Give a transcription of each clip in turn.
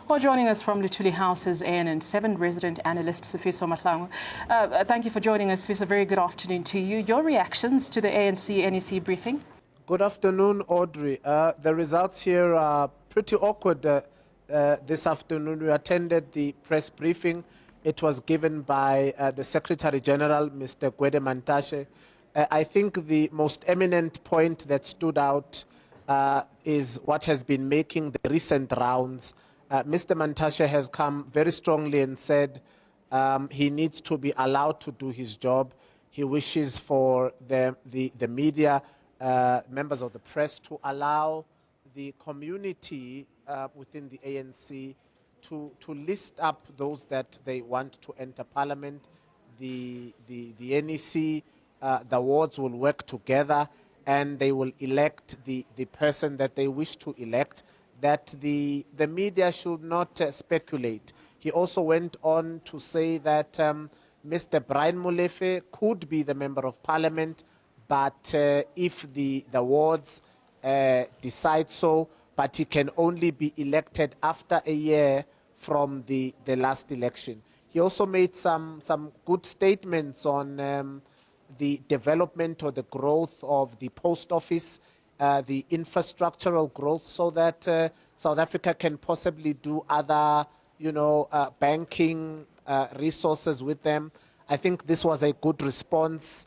Well, joining us from Luthuli House's ANN7 resident analyst Sifiso Mahlangu. Thank you for joining us. Sifiso, a very good afternoon to you. Your reactions to the ANC NEC briefing? Good afternoon, Audrey. The results here are pretty awkward. This afternoon we attended the press briefing. It was given by the Secretary General, Mr. Gwede Mantashe. I think the most eminent point that stood out is what has been making the recent rounds. Mr. Mantashe has come very strongly and said he needs to be allowed to do his job. He wishes for the media, members of the press, to allow the community within the ANC to list up those that they want to enter parliament. The NEC, the wards will work together and they will elect the person that they wish to elect, that the media should not speculate. He also went on to say that Mr. Brian Molefe could be the member of parliament, but if the wards decide so, but he can only be elected after a year from the last election. He also made some good statements on the development or the growth of the post office, the infrastructural growth, so that South Africa can possibly do other, banking resources with them. I think this was a good response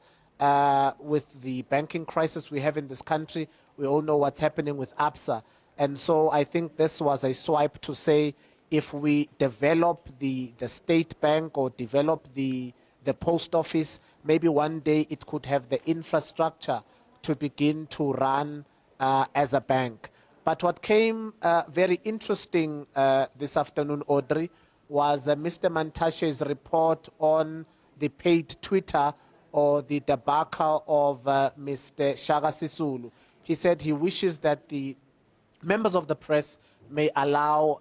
with the banking crisis we have in this country. We all know what's happening with ABSA. And so I think this was a swipe to say, if we develop the state bank or develop the post office, maybe one day it could have the infrastructure to begin to run as a bank. But what came very interesting this afternoon, Audrey, was Mr. Mantashe's report on the paid Twitter or the debacle of Mr. Shaka Sisulu. He said he wishes that the members of the press may allow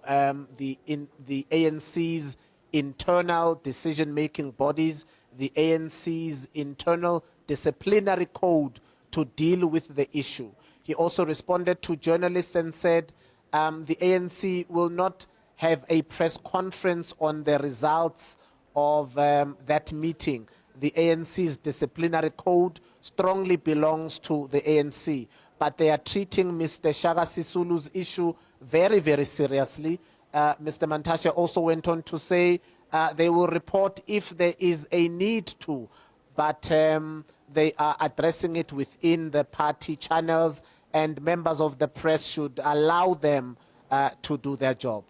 the ANC's internal decision-making bodies, the ANC's internal disciplinary code to deal with the issue. He also responded to journalists and said the ANC will not have a press conference on the results of that meeting. The ANC's disciplinary code strongly belongs to the ANC, but they are treating Mr. Shaka Sisulu's issue very, very seriously. Mr. Mantashe also went on to say they will report if there is a need to, but they are addressing it within the party channels, and members of the press should allow them to do their job.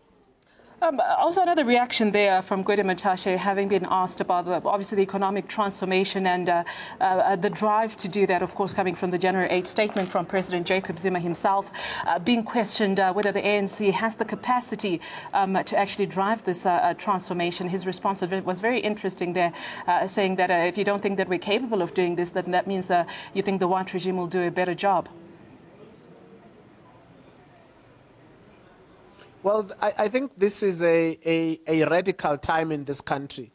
Also, another reaction there from Gwede Mantashe, having been asked about obviously the economic transformation and the drive to do that, of course, coming from the January 8th statement from President Jacob Zuma himself, being questioned whether the ANC has the capacity to actually drive this transformation. His response was very interesting there, saying that if you don't think that we're capable of doing this, then that means you think the white regime will do a better job. Well, I think this is a radical time in this country.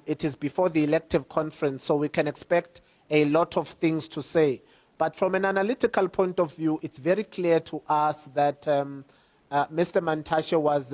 It is before the elective conference, so we can expect a lot of things to say. But from an analytical point of view, it's very clear to us that Mr. Mantashe was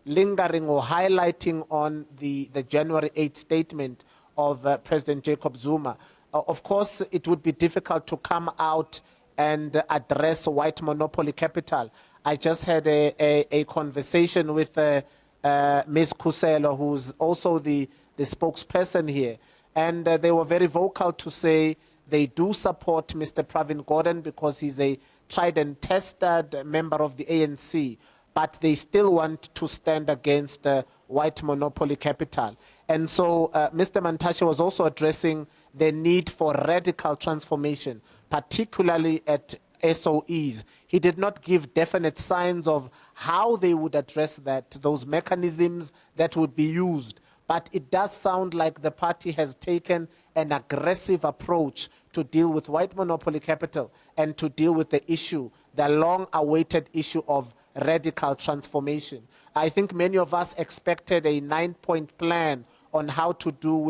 lingering or highlighting on the January 8th statement of President Jacob Zuma. Of course, it would be difficult to come out and address white monopoly capital. I just had a conversation with Ms. Kuselo, who's also the spokesperson here. And they were very vocal to say they do support Mr. Pravin Gordhan because he's a tried and tested member of the ANC, but they still want to stand against white monopoly capital. And so Mr. Mantashe was also addressing the need for radical transformation, particularly at SOEs. He did not give definite signs of how they would address that, those mechanisms that would be used. But it does sound like the party has taken an aggressive approach to deal with white monopoly capital and to deal with the issue, the long-awaited issue of radical transformation. I think many of us expected a 9-point plan on how to deal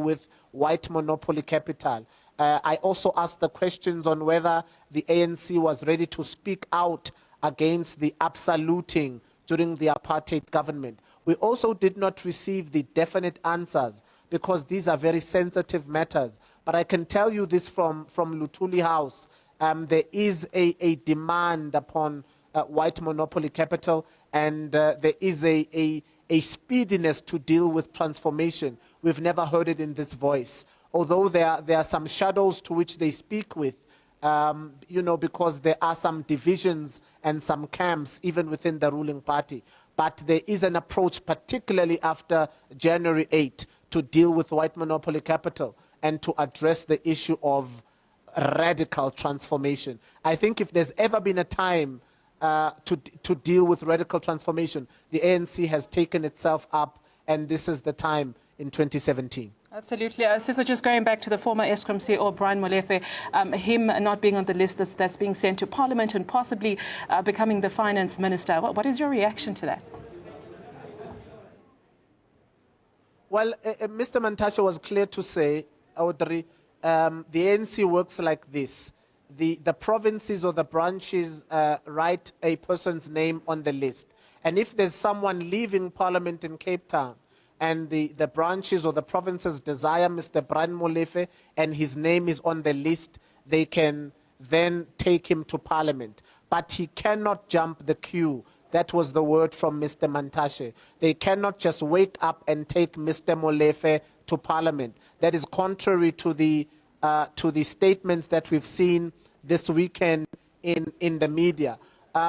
with white monopoly capital. I also asked the questions on whether the ANC was ready to speak out against the absoluting during the apartheid government. We also did not receive the definite answers because these are very sensitive matters. But I can tell you this from Luthuli House. There is a demand upon white monopoly capital, and there is a speediness to deal with transformation. We've never heard it in this voice. Although there are some shadows to which they speak with, because there are some divisions and some camps even within the ruling party. But there is an approach, particularly after January 8, to deal with white monopoly capital and to address the issue of radical transformation. I think if there's ever been a time to deal with radical transformation, the ANC has taken itself up, and this is the time in 2017. Absolutely. Sifiso, just going back to the former Eskom CEO, Brian Molefe, him not being on the list that's being sent to Parliament and possibly becoming the finance minister. What is your reaction to that? Well, Mr. Mantashe was clear to say, Audrey, the ANC works like this. The provinces or the branches write a person's name on the list. And if there's someone leaving Parliament in Cape Town, and the branches or the provinces desire Mr. Brian Molefe and his name is on the list, they can then take him to Parliament. But he cannot jump the queue. That was the word from Mr. Mantashe. They cannot just wake up and take Mr. Molefe to Parliament. That is contrary to the statements that we've seen this weekend in the media.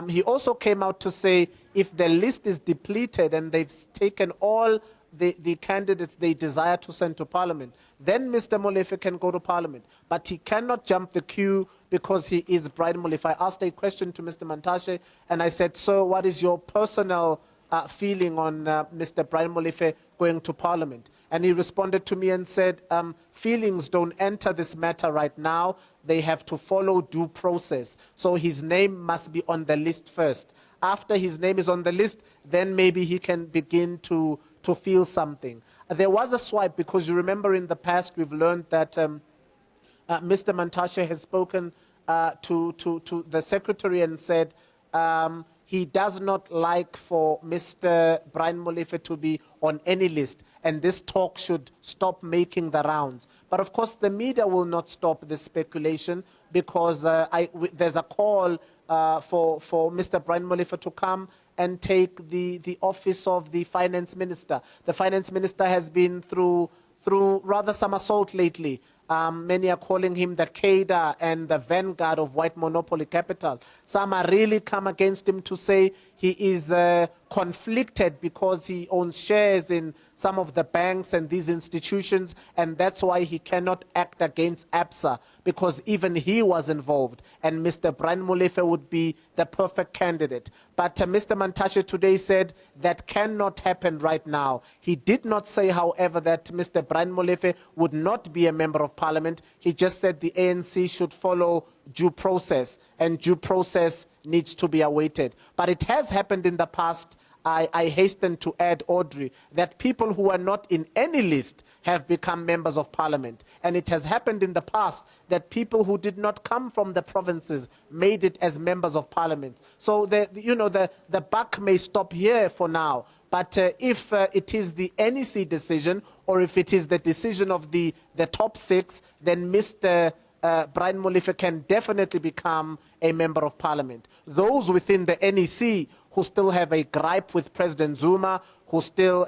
He also came out to say if the list is depleted and they've taken all the candidates they desire to send to Parliament, then Mr. Molefe can go to Parliament. But he cannot jump the queue because he is Brian Molefe. I asked a question to Mr. Mantashe, and I said, so what is your personal feeling on Mr. Brian Molefe going to Parliament? And he responded to me and said, feelings don't enter this matter right now. They have to follow due process. So his name must be on the list first. After his name is on the list, then maybe he can begin to feel something. There was a swipe because you remember in the past we've learned that Mr. Mantashe has spoken to the secretary and said he does not like for Mr. Brian Molefe to be on any list, and this talk should stop making the rounds. But of course the media will not stop this speculation because there's a call for Mr. Brian Molefe to come and take the office of the finance minister. The finance minister has been through rather some assault lately. Many are calling him the cadre and the vanguard of white monopoly capital. Some are really come against him to say he is conflicted because he owns shares in some of the banks and these institutions, and that's why he cannot act against ABSA, because even he was involved, and Mr. Brian Molefe would be the perfect candidate. But Mr. Mantashe today said that cannot happen right now. He did not say, however, that Mr. Brian Molefe would not be a member of Parliament. He just said the ANC should follow due process, and due process needs to be awaited. But it has happened in the past. I hasten to add, Audrey, that people who are not in any list have become members of Parliament. And it has happened in the past that people who did not come from the provinces made it as members of Parliament. So the buck may stop here for now. But if it is the NEC decision, or if it is the decision of the top six, then Mr. Brian Molefe can definitely become a member of Parliament. Those within the NEC who still have a gripe with President Zuma, who still,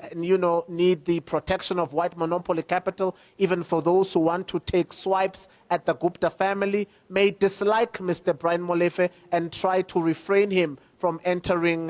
need the protection of white monopoly capital, even for those who want to take swipes at the Gupta family, may dislike Mr. Brian Molefe and try to refrain him from entering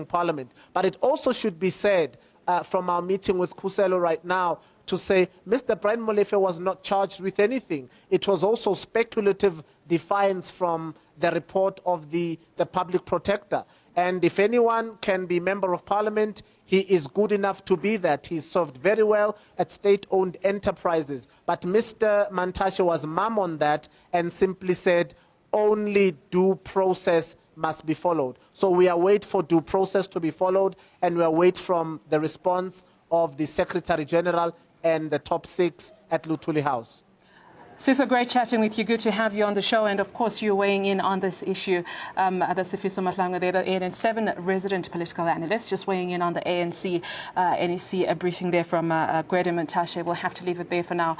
Parliament. But it also should be said from our meeting with Kuselo right now, to say Mr. Brian Molefe was not charged with anything. It was also speculative defiance from the report of the public protector. And if anyone can be member of Parliament, he is good enough to be that. He's served very well at state-owned enterprises. But Mr. Mantashe was mum on that and simply said only due process must be followed. So we await for due process to be followed, and we await from the response of the Secretary General and the top six at Luthuli House. Sifiso, great chatting with you. Good to have you on the show. And of course, you're weighing in on this issue. The Sifiso Mahlangu, they're the ANC resident political analyst, just weighing in on the ANC NEC briefing there from Gwede Mantashe. We'll have to leave it there for now.